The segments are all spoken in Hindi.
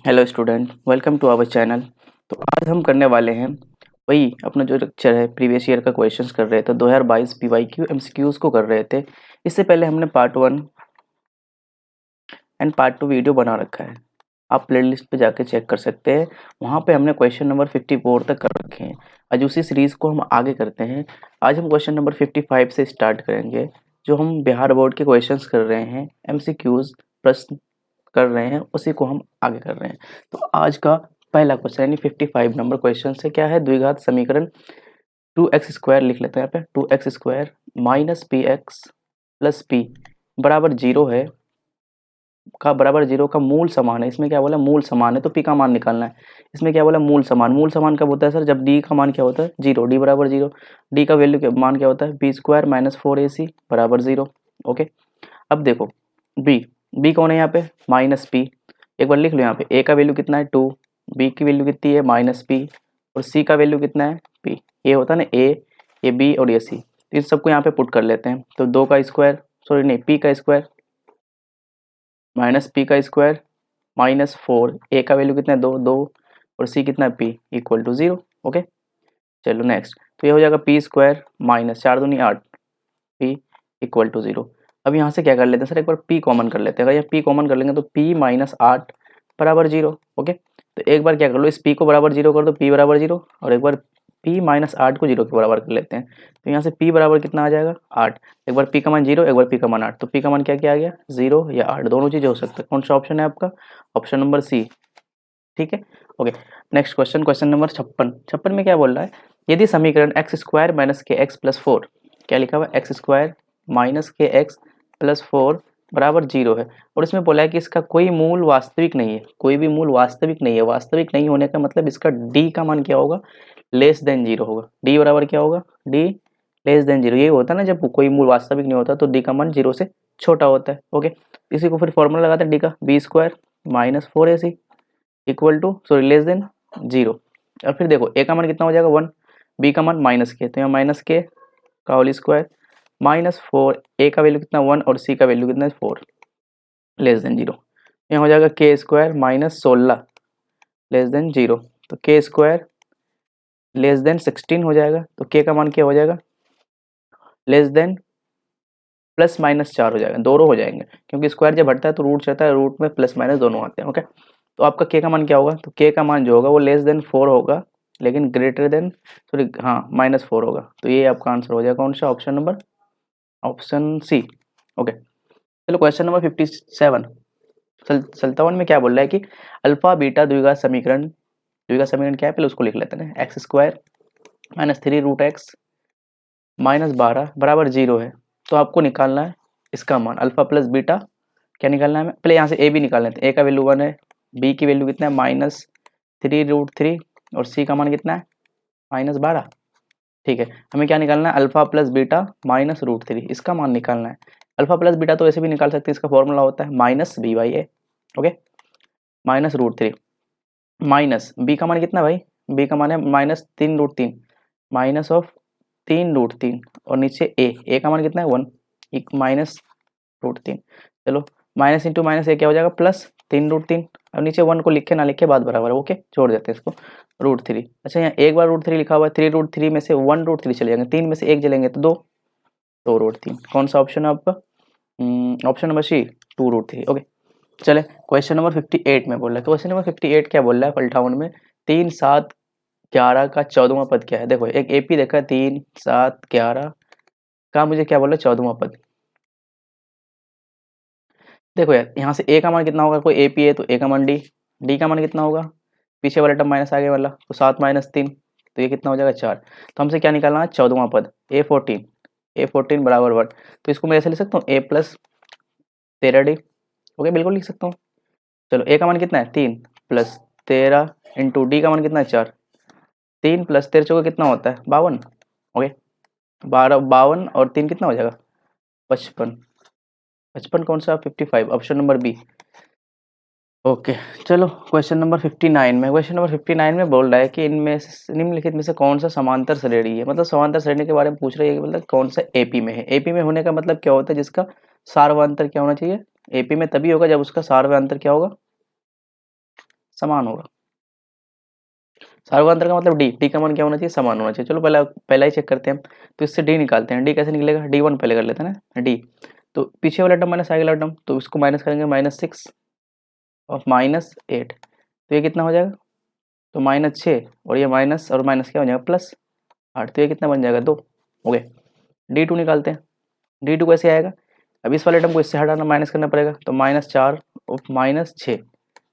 Hello student, welcome to our channel. तो आज हम करने वाले हैं वही अपना जो लेक्चर है, प्रीवियस ईयर का क्वेश्चंस कर रहे थे। 2022 पीवाईक्यू एमसीक्यूज को कर रहे थे। इससे पहले हमने पार्ट 1 एंड पार्ट 2 वीडियो बना रखा है। आप प्लेलिस्ट पे जाके चेक कर सकते हैं। वहाँ पे हमने क्वेश्चन नंबर 54 तक कर रखे हैं। आज उसी सीरीज को हम आगे करते हैं। आज हम क्वेश्चन नंबर 55 से स्टार्ट करेंगे। जो हम बिहार बोर्ड के क्वेश्चंस कर रहे हैं, एमसीक्यूज प्रश्न कर रहे हैं, उसी को हम आगे कर रहे हैं। तो आज का पहला क्वेश्चन यानी 55 नंबर क्वेश्चन से क्या है, द्विघात समीकरण 2x² लिख लेते हैं। यहाँ पे 2x² minus P x plus P बराबर जीरो है, का बराबर जीरो का मूल समान है। इसमें क्या बोला, मूल समान है, तो पी का मान निकालना है। इसमें क्या बोला, मूल समान। मूल समान कब होता है सर, जब डी का मान क्या होता है, जीरो। डी बराबर जीरो, डी का वैल्यू मान क्या होता है, b² माइनस 4ac बराबर जीरो। ओके, अब देखो बी, बी कौन है यहाँ पे, माइनस पी। एक बार लिख लो यहाँ पे, ए का वैल्यू कितना है 2, बी की वैल्यू कितनी है माइनस पी, और सी का वैल्यू कितना है पी। ये होता है ना ए, ये बी और ये सी। तो इन सबको यहाँ पे पुट कर लेते हैं। तो 2 का स्क्वायर, सॉरी नहीं, पी का स्क्वायर माइनस पी का स्क्वायर माइनस 4, ए का वैल्यू कितना है 2, 2 और सी कितना है पी इक्वल टू 0। ओके, चलो नेक्स्ट। तो ये हो जाएगा पी स्क्वायर माइनस 4 दूनी 8 पी इक्वल टू 0। अब यहाँ से क्या कर लेते हैं सर, एक बार p कॉमन कर लेते हैं। अगर ये p कॉमन कर लेंगे तो p माइनस 8 बराबर 0। ओके, तो एक बार क्या कर लो, इस p को बराबर 0 कर दो, p बराबर 0, और एक बार p माइनस 8 को 0 के बराबर कर लेते हैं। तो यहाँ से p बराबर कितना आ जाएगा 8। एक बार p का मान 0, एक बार p का मान 8, तो p का मान क्या क्या आ गया 0 या 8, दोनों चीज़ें हो सकता है। कौन सा ऑप्शन है आपका, ऑप्शन नंबर सी। ठीक है, okay. Next question, question number 56। 56 में क्या बोल रहा है, यदि समीकरण x² माइनस के एक्स प्लस 4, क्या लिखा हुआ है, x² माइनस के एक्स प्लस 4 बराबर 0 है, और इसमें बोला है कि इसका कोई मूल वास्तविक नहीं है, कोई भी मूल वास्तविक नहीं है। वास्तविक नहीं होने का मतलब इसका d का मान क्या होगा, लेस देन 0 होगा। d बराबर क्या होगा, d लेस देन 0। ये होता है ना, जब कोई मूल वास्तविक नहीं होता तो d का मान 0 से छोटा होता है। ओके, इसी को फिर फॉर्मूला लगाते हैं, d का b² minus 4ac equal to, sorry less than 0। और फिर देखो ए का मान कितना हो जाएगा 1, बी का मान माइनस के, तो यहाँ माइनस के का होल स्क्वायर माइनस 4, ए का वैल्यू कितना 1 और सी का वैल्यू कितना है 4 लेस देन 0। यहाँ हो जाएगा के स्क्वायर माइनस 16 लेस देन 0, तो के स्क्वायर लेस देन 16 हो जाएगा। तो के का मान क्या हो जाएगा, लेस देन प्लस माइनस 4 हो जाएगा, दोनों हो जाएंगे, क्योंकि स्क्वायर जब हटता है तो रूट चलता है, रूट में प्लस माइनस दोनों आते हैं। ओके, तो आपका के का मान क्या होगा, तो के का मान जो होगा वो लेस देन 4 होगा, लेकिन ग्रेटर देन, सॉरी हाँ माइनस 4 होगा। तो ये आपका आंसर हो जाएगा कौन सा, option number, option C. Okay, चलो क्वेश्चन नंबर 57। 57 में क्या बोल रहा है कि अल्फा बीटा द्विघात समीकरण, द्विघात समीकरण क्या है पहले उसको लिख लेते हैं। x² minus 3 root x minus 12 बराबर 0 है। तो आपको निकालना है इसका मान, अल्फा प्लस बीटा क्या निकालना है हमें, पहले यहाँ से ए भी निकाल लेते हैं। ए का वैल्यू 1 है, बी की वैल्यू कितना है माइनस 3 रूट 3, और सी का मान कितना है माइनस 12। ठीक है, हमें क्या निकालना है, alpha plus beta minus root 3, इसका मान निकालना है। अल्फा प्लस बीटा तो ऐसे भी निकाल सकते हैं, इसका फॉर्मूला होता है minus b/a। Okay, minus root 3 minus B का मान कितना भाई, बी का मान है minus 3 root 3, minus of 3 root 3, और नीचे ए का मान कितना है 1, एक माइनस रूट 3। चलो माइनस इंटू माइनस ए क्या हो जाएगा प्लस 3 रूट 3, अब नीचे 1 को लिखे ना लिखे बात बराबर है। ओके, छोड़ देते हैं इसको, रूट 3। अच्छा यहाँ एक बार रूट 3 लिखा हुआ है, 3 रूट 3 में से 1 रूट 3 चले जाएंगे, 3 में से 1 चलेंगे तो 2, 2 रूट 3। कौन सा ऑप्शन है आपका, option number C 2 root 3। Okay, चले क्वेश्चन नंबर 58 में बोल रहा है। क्वेश्चन नंबर 58 क्या बोल रहा है, 58 में 3 7 11 का 14वां पद क्या है। देखो एक एपी देखा है 3 7 11 का, मुझे क्या बोल रहा है 14वां पद। देखो यार यहाँ से ए का मान कितना होगा, कोई ए पी है तो ए का मान डी, डी का मान कितना होगा, पीछे वाला टर्म माइनस आगे वाला, तो 7 माइनस 3, तो ये कितना हो जाएगा 4। तो हमसे क्या निकालना है 14वां पद, ए14 बराबर 1। तो इसको मैं ऐसे लिख सकता हूँ ए प्लस 13 डी। ओके, बिल्कुल लिख सकता हूँ। चलो ए का मान कितना है 3 प्लस 13 इंटू डी का मान कितना है 4, 3 प्लस 13 चौके कितना होता है 52। ओके, 52 और 3 कितना हो जाएगा 55, 55 कौन सा 55, ऑप्शन नंबर बी। ओके, चलो क्वेश्चन नंबर 59 में, क्वेश्चन नंबर 59 में बोल रहा है कि इनमें निम्नलिखित में से कौन सा समांतर श्रेणी है। मतलब समांतर श्रेणी के बारे में पूछ रही है कि मतलब कौन सा एपी में है। एपी में होने का मतलब क्या होता है, जिसका सार्वंतर क्या होना चाहिए, एपी में तभी होगा जब उसका सार्वंतर क्या होगा, समान होगा। सार्वधातुक का मतलब डी, डी का मान क्या होना चाहिए, समान होना चाहिए। चलो पहला ही चेक करते हैं, तो इससे डी निकालते हैं। डी कैसे निकलेगा, D1 पहले कर लेते हैं ना, डी तो पीछे वाला टर्म माइनस आगे वाला टर्म, तो इसको माइनस करेंगे, -6 और -8, तो ये कितना हो जाएगा, तो -6 और ये माइनस और माइनस क्या हो जाएगा, +8, तो ये कितना बन जाएगा, 2 हो गए। D2 निकालते हैं, D2 कैसे आएगा, अब इस वाले टर्म को इससे हटाना, माइनस करना पड़ेगा, तो -4 और -6,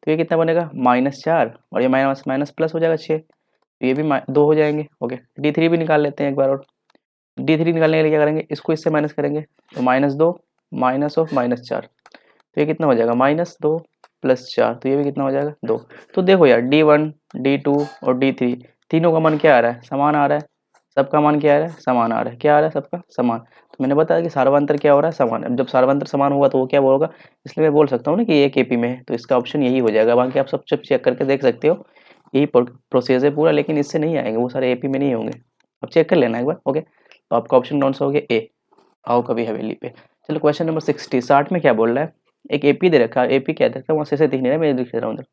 तो ये कितना बनेगा, -4 और ये माइनस माइनस प्लस हो जाएगा 6, तो ये भी 2 हो जाएंगे। ओके, D3 भी निकाल लेते हैं एक बार और। D3 निकालने के लिए क्या करेंगे, इसको इससे माइनस करेंगे, तो -2 माइनस ऑफ -4, तो ये कितना हो जाएगा, -2 + 4, तो ये भी कितना हो जाएगा, 2। तो देखो यार D1 D2 और D3 तीनों का मान क्या आ रहा है, समान आ रहा है, सबका मान क्या आ रहा है, समान आ रहा है, क्या आ रहा है, सबका समान। तो मैंने बताया कि सार्वधातुक क्या हो रहा है, समान। अब जब सार्वधातुक समान होगा तो वो क्या होगा, इसलिए मैं बोल सकता हूँ ना कि ये KP में है, तो इसका ऑप्शन यही हो जाएगा। बाकी आप सब चेक करके देख सकते हो, यही प्रोसेस है पूरा, लेकिन इससे नहीं आएंगे, वो सारे AP में नहीं होंगे। अब चेक कर लेना एक बार। ओके, तो आपका ऑप्शन कौन सा हो गया, ए, आओ कभी हवेली पे। चलो क्वेश्चन नंबर 60 में क्या बोल रहा है, एक AP दे रखा है, AP क्या दे रखा है वहाँ से दिख नहीं रहा है, मैं लिख रहा हूँ उधर,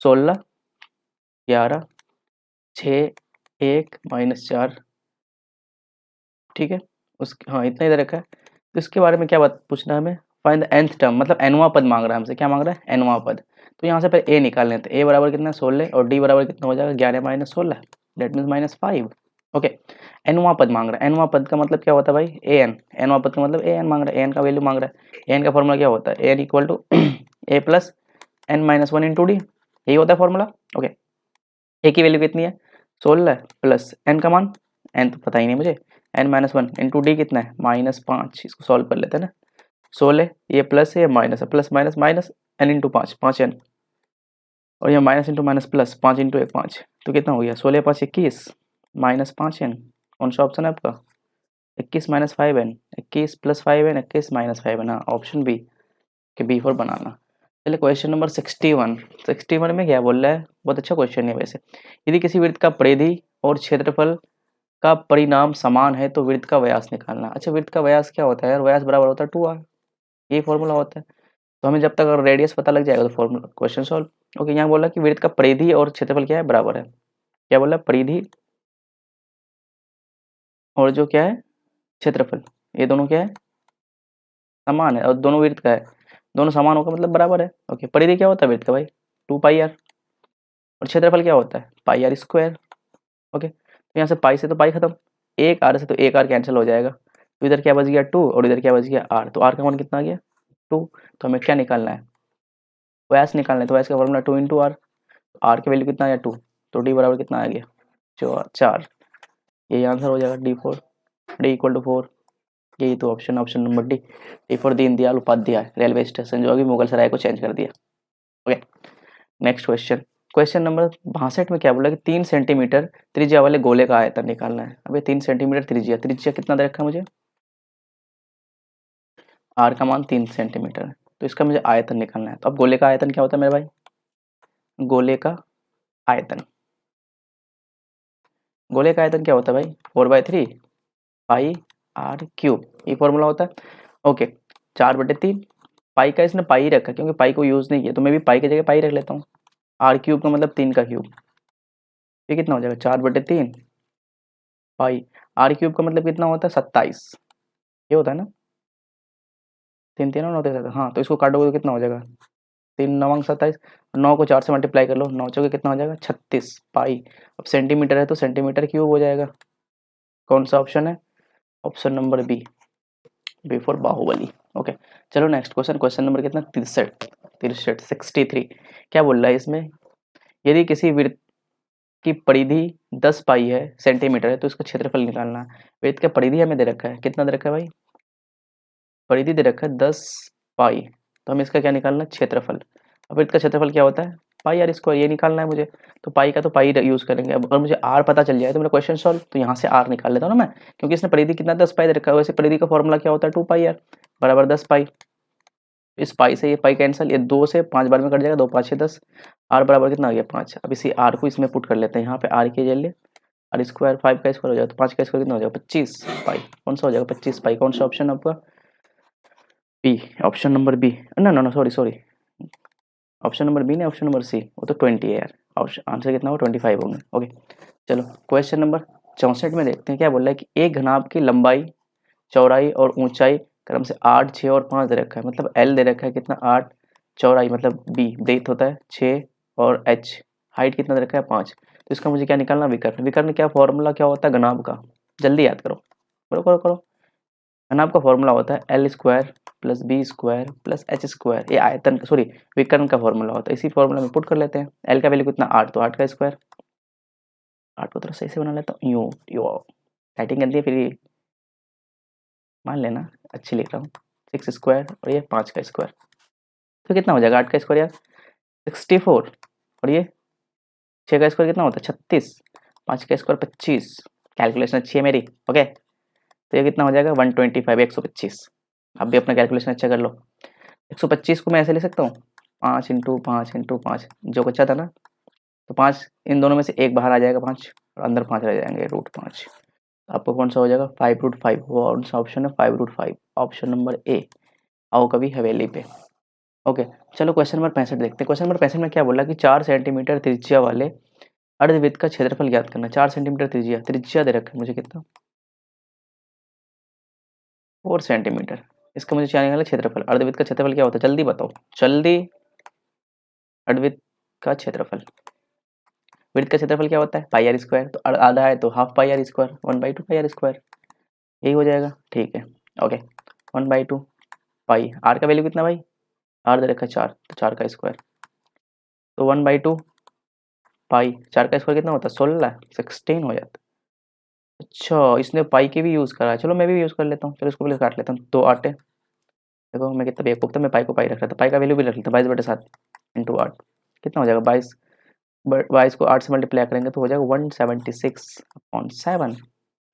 16 11 6 1 -4, ठीक है। उस हाँ इतना ही दे रखा है। तो इसके बारे में क्या बात पूछना है हमें, फाइंड द nth टर्म, मतलब nवां पद मांग रहा है हमसे, क्या मांग रहा है, nवां पद। तो यहाँ से पहले a निकाल लेते हैं, a बराबर कितना 16 और d बराबर कितना हो जाएगा, 11 - 16, डेट मीन्स -5। ओके, nवां पद मांग रहा है, nवां पद का मतलब क्या होता है भाई, an, nवां पद का मतलब an मांग रहा है, an का वैल्यू मांग रहा है। an का फॉर्मूला क्या होता है, an इक्वल टू a प्लस n-1 इंटू डी, यही होता है फॉर्मूला। ओके, a की वैल्यू कितनी है, 16 प्लस n का मान, n तो पता ही नहीं मुझे, n-1 इंटू डी कितना है, -5, इसको सॉल्व कर लेते हैं ना। 16 ये प्लस है, ये माइनस है, plus minus minus, n into 5 5n, और ये minus into minus plus, 5 into 1 5, तो कितना हो गया, 16 5 21 -5n, कौन सा ऑप्शन है आपका, 21 - 5n, 21 + 5n, 21 - 5n, हाँ ऑप्शन बी कि बी फॉर बनाना। चलिए क्वेश्चन नंबर 61 में क्या बोल रहा है, बहुत अच्छा क्वेश्चन है वैसे। यदि किसी वृत्त का परिधि और क्षेत्रफल का परिणाम समान है तो वृत्त का व्यास निकालना। अच्छा, वृत्त का व्यास क्या होता है यार, व्यास बराबर होता है 2r, यही फॉर्मूला होता है। तो हमें जब तक अगर रेडियस पता लग जाएगा तो फॉर्मूला क्वेश्चन सॉल्व। ओके, यहाँ बोला कि वृत्त का परिधि और क्षेत्रफल क्या है, बराबर है। क्या बोला, परिधि और जो क्या है, क्षेत्रफल, ये दोनों क्या है, समान है, और दोनों वृत्त का है, दोनों समान होगा मतलब बराबर है। ओके, परिधि क्या होता है वृत्त का भाई, 2πr, और क्षेत्रफल क्या होता है, πr²। ओके, तो यहाँ से पाई से तो पाई खत्म, एक आर से तो एक आर कैंसिल हो जाएगा, तो इधर क्या बच गया 2 और इधर क्या बच गया आर, तो आर का मान कितना आ गया 2। तो हमें क्या निकालना है, व्यास निकालना है, तो व्यास का फॉर्मूला 2 इंटू आर, आर की वैल्यू कितना आया 2, तो डी बराबर कितना आ गया 4, यही आंसर हो जाएगा D4, डी इक्वल टू 4। यही तो option number D for Deendayal Upadhyay railway station, जो अभी मुगल सराय को चेंज कर दिया। ओके, नेक्स्ट क्वेश्चन नंबर 62 में क्या बोला कि 3 सेंटीमीटर त्रिज्या वाले गोले का आयतन निकालना है। अबे 3 सेंटीमीटर त्रिज्या कितना दे रखा है मुझे, आर का मान 3 सेंटीमीटर है, तो इसका मुझे आयतन निकालना है। तो अब गोले का आयतन क्या होता है मेरे भाई, गोले का आयतन, गोले का आयतन क्या होता है भाई, 4/3 पाई आर क्यूब, ये फॉर्मूला होता है। ओके, 4/3 पाई का इसने पाई रखा क्योंकि पाई को यूज नहीं किया, तो मैं भी पाई की जगह पाई रख लेता हूँ। आर क्यूब का मतलब 3 का क्यूब, ये कितना हो जाएगा 4/3 पाई, आर क्यूब का मतलब कितना होता है 27, ये होता है ना, 3 3 होते हैं, हाँ तो इसको काटोगे तो कितना हो जाएगा 3 9 27, 9 को 4 से मल्टीप्लाई कर लो, 9 चौके कितना हो जाएगा 36 पाई। अब सेंटीमीटर है तो सेंटीमीटर क्यूब हो जाएगा। कौन सा ऑप्शन है, option number B, B for Baahubali. Okay, चलो नेक्स्ट क्वेश्चन नंबर कितना 63 63 क्या बोल रहा है इसमें, यदि किसी वृत्त की परिधि 10 पाई है सेंटीमीटर है तो इसका क्षेत्रफल निकालना है। वृत्त का परिधि हमें दे रखा है, कितना दे रखा है भाई, परिधि दे रखा है 10 पाई, तो हमें इसका क्या निकालना है, क्षेत्रफल। अब वृत्त का क्षेत्रफल क्या होता है, πr², ये निकालना है मुझे, तो पाई का तो पाई यूज करेंगे। अब अगर मुझे आर पता चल जाए तो मेरा क्वेश्चन सॉल्व, तो यहाँ से आर निकाल लेता हूँ ना मैं, क्योंकि इसने परिधि कितना 10 पाई दे रखा है, वैसे परिधि का फॉर्मूला क्या होता है 2πr बराबर 10 पाई। इस पाई से ये पाई कैंसिल, ये 2 से 5 बार में कट जाएगा, 2 5 6 10, आर बराबर कितना आ गया 5। अब इसी आर को इसमें पुट कर लेते हैं, यहाँ पे आर की जगह आर स्क्वायर, 5 का स्क्वायर हो जाएगा तो 5 का स्क्वायर कितना हो जाएगा 25 पाई, कौन सा हो जाएगा 25 पाई, कौन सा ऑप्शन आपका, B, option number B, no no no sorry sorry, option number B नहीं, ऑप्शन नंबर सी, वो तो 20 है यार। ऑप्शन आंसर कितना होगा, 25 होंगे। ओके चलो क्वेश्चन नंबर 64 में देखते हैं क्या बोल रहा है कि एक घनाभ की लंबाई, चौड़ाई और ऊंचाई क्रम से 8, 6 और 5 दे रखा है। मतलब एल दे रखा है कितना, 8, चौड़ाई मतलब बी ब्रेथ होता है 6 और एच हाइट कितना दे रखा है 5। तो इसका मुझे क्या निकालना, विकर्ण। विकर्ण क्या फॉर्मूला क्या होता है घनाभ का, जल्दी याद करो, करो करो करो। घनाभ का फॉर्मूला होता है L square plus B square plus H square. ये आयतन सॉरी विकर्ण का फॉर्मूला होता है। इसी फॉर्मूला में पुट कर लेते हैं। एल का वैल्यू कितना 8, तो 8 का स्क्वायर। 8 को थोड़ा सही से बना लेता हूँ, यू यू राइटिंग गंदी है फिर मान लेना, अच्छी लिख रहा हूँ। 6 स्क्वायर और ये 5 का स्क्वायर, तो कितना हो जाएगा 8 का स्क्वायर यार 64, और ये 6 का स्क्वायर कितना होता है 36, 5 का स्क्वायर 25। कैलकुलेशन अच्छी है मेरी। ओके तो ये कितना हो जाएगा 125, 125। आप भी अपना कैलकुलेशन अच्छा कर लो। 125 को मैं ऐसे ले सकता हूँ, 5 × 5 × 5 जो बचा था ना, तो 5 इन दोनों में से एक बाहर आ जाएगा 5 और अंदर 5 रह जाएंगे √5। आपको कौन सा हो जाएगा 5√5, वो कौन सा ऑप्शन है 5√5, ऑप्शन नंबर ए। आओ कभी हवेली पे। ओके चलो क्वेश्चन नंबर 65 देखते हैं। क्वेश्चन नंबर 65 में क्या बोला कि 4 सेंटीमीटर त्रिज्या वाले अर्धवृत्त का क्षेत्रफल ज्ञात करना। 4 सेंटीमीटर त्रिज्या, त्रिज्या दे रखा है मुझे कितना 4 सेंटीमीटर। इसका मुझे क्या निकालना क्षेत्रफल। अर्धवृत्त का क्षेत्रफल क्या होता है जल्दी बताओ जल्दी। अर्धवृत्त का क्षेत्रफल, वृत्त का क्षेत्रफल क्या होता है पाई आर स्क्वायर, तो आधा है तो half pi R square, 1/2 pi R square, यही हो जाएगा। ठीक है ओके 1/2 पाई। आर का वैल्यू कितना भाई, आर दे रखा है 4, तो 4 का स्क्वायर, तो 1/2 पाई। 4 का स्क्वायर कितना होता है 16, 16 हो जाता है। अच्छा इसने पाई के भी यूज़ करा है, चलो मैं भी यूज़ कर लेता हूँ। चलो इसको पहले काट लेता हूँ, 2 आटे। देखो मैं कितना बेवकूफ़ था, मैं पाई को पाई रख रहा था। पाई का वैल्यू भी रख लेता 22/7 इंटू 8 कितना हो जाएगा 22। 22 को 8 से मल्टीप्लाई करेंगे तो हो जाएगा 176/7।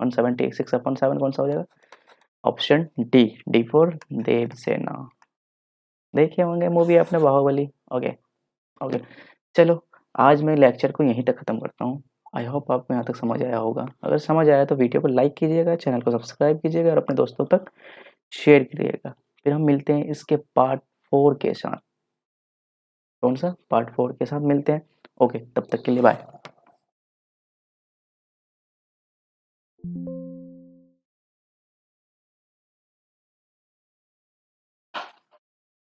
176/7 कौन सा हो जाएगा, option D, D for Devsena. देखे होंगे मूवी आपने बाहुबली। ओके ओके चलो आज मैं लेक्चर को यहीं तक ख़त्म करता हूँ। आई होप आपको यहाँ तक समझ आया होगा। अगर समझ आया तो वीडियो को लाइक कीजिएगा, चैनल को सब्सक्राइब कीजिएगा और अपने दोस्तों तक शेयर कीजिएगा। फिर हम मिलते हैं इसके पार्ट 4 के साथ। कौन सा पार्ट 4 के साथ मिलते हैं। ओके तब तक के लिए बाय।